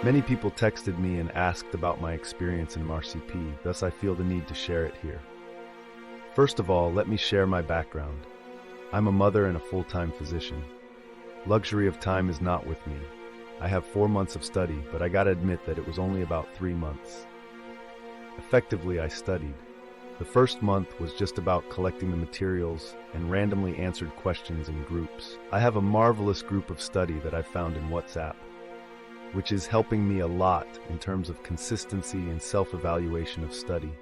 Many people texted me and asked about my experience in MRCP, thus I feel the need to share it here. First of all, let me share my background. I'm a mother and a full-time physician. Luxury of time is not with me. I have 4 months of study, but I gotta admit that it was only about 3 months. Effectively, I studied. The first month was just about collecting the materials and randomly answered questions in groups. I have a marvelous group of study that I've found in WhatsApp, which is helping me a lot in terms of consistency and self-evaluation of study.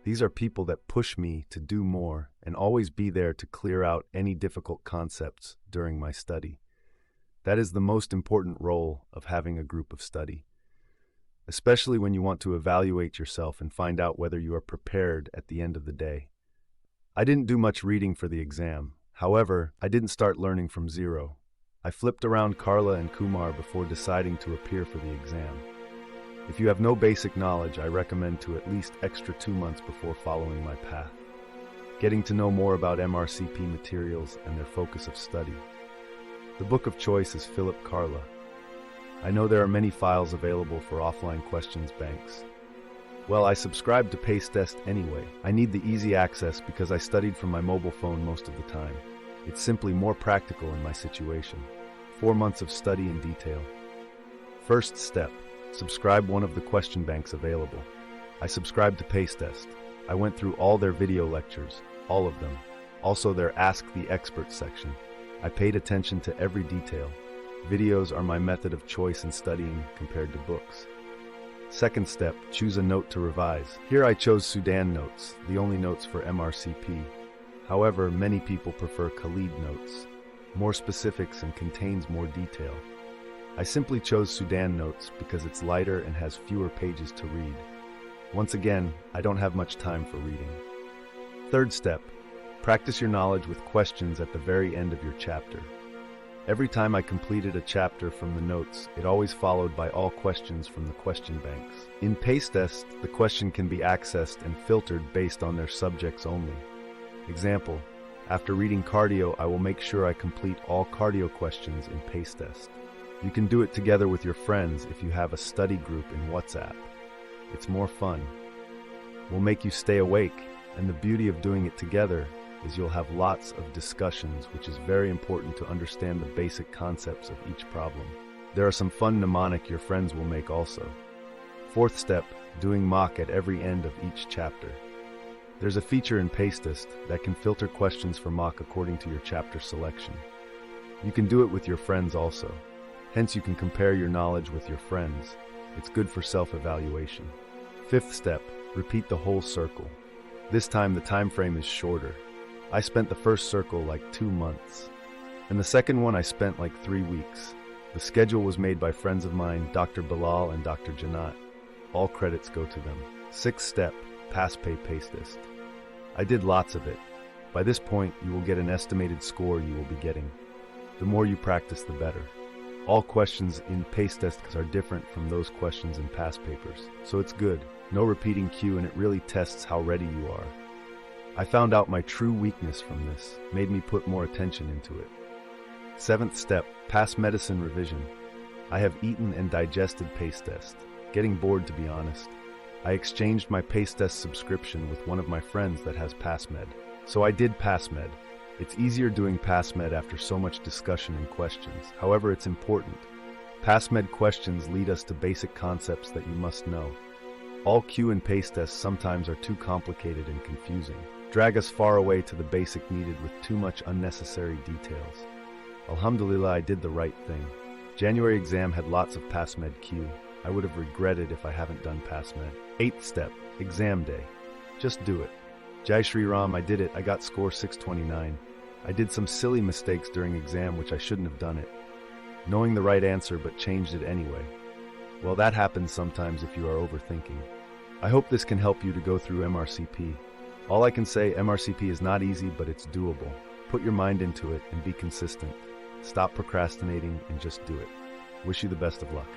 These are people that push me to do more and always be there to clear out any difficult concepts during my study. That is the most important role of having a group of study, especially when you want to evaluate yourself and find out whether you are prepared at the end of the day. I didn't do much reading for the exam. However, I didn't start learning from zero. I flipped around Carla and Kumar before deciding to appear for the exam. If you have no basic knowledge, I recommend to at least extra 2 months before following my path, getting to know more about MRCP materials and their focus of study. The book of choice is Philip Carla. I know there are many files available for offline questions banks. Well, I subscribe to HeartbeatsZ anyway. I need the easy access because I studied from my mobile phone most of the time. It's simply more practical in my situation. 4 months of study in detail. First step, subscribe one of the question banks available. I subscribed to HeartbeatsZ. I went through all their video lectures, all of them. Also their Ask the Expert section. I paid attention to every detail. Videos are my method of choice in studying compared to books. Second step, choose a note to revise. Here I chose Sudan notes, the only notes for MRCP. However, many people prefer Khalid notes, more specifics and contains more detail. I simply chose Sudan notes because it's lighter and has fewer pages to read. Once again, I don't have much time for reading. Third step, practice your knowledge with questions at the very end of your chapter. Every time I completed a chapter from the notes, it always followed by all questions from the question banks. In HeartbeatsZ, the question can be accessed and filtered based on their subjects only. Example, after reading cardio, I will make sure I complete all cardio questions in HeartbeatsZ. You can do it together with your friends if you have a study group in WhatsApp. It's more fun. Will make you stay awake, and the beauty of doing it together is you'll have lots of discussions, which is very important to understand the basic concepts of each problem. There are some fun mnemonic your friends will make also. Fourth step, doing mock at every end of each chapter. There's a feature in HeartbeatsZ that can filter questions for mock according to your chapter selection. You can do it with your friends also. Hence you can compare your knowledge with your friends. It's good for self-evaluation. Fifth step, repeat the whole circle. This time the time frame is shorter. I spent the first circle like 2 months, and the second one I spent like 3 weeks. The schedule was made by friends of mine, Dr. Bilal and Dr. Janat. All credits go to them. Sixth step, pass pay HeartbeatsZ. I did lots of it. By this point, you will get an estimated score you will be getting. The more you practice, the better. All questions in HeartbeatsZ are different from those questions in past papers, so it's good. No repeating cue, and it really tests how ready you are. I found out my true weakness from this, made me put more attention into it. Seventh step, pass medicine revision. I have eaten and digested HeartbeatsZ. Getting bored, to be honest. I exchanged my HeartbeatsZ subscription with one of my friends that has PassMed. So I did PassMed. It's easier doing PassMed after so much discussion and questions. However, it's important. PassMed questions lead us to basic concepts that you must know. All Q and HeartbeatsZ sometimes are too complicated and confusing. Drag us far away to the basic needed with too much unnecessary details. Alhamdulillah, I did the right thing. January exam had lots of PassMed Q. I would have regretted if I haven't done PassMed. Eighth step, exam day. Just do it. Jai Shri Ram, I did it. I got score 629. I did some silly mistakes during exam which I shouldn't have done it. Knowing the right answer but changed it anyway. Well, that happens sometimes if you are overthinking. I hope this can help you to go through MRCP. All I can say, MRCP is not easy, but it's doable. Put your mind into it and be consistent. Stop procrastinating and just do it. Wish you the best of luck.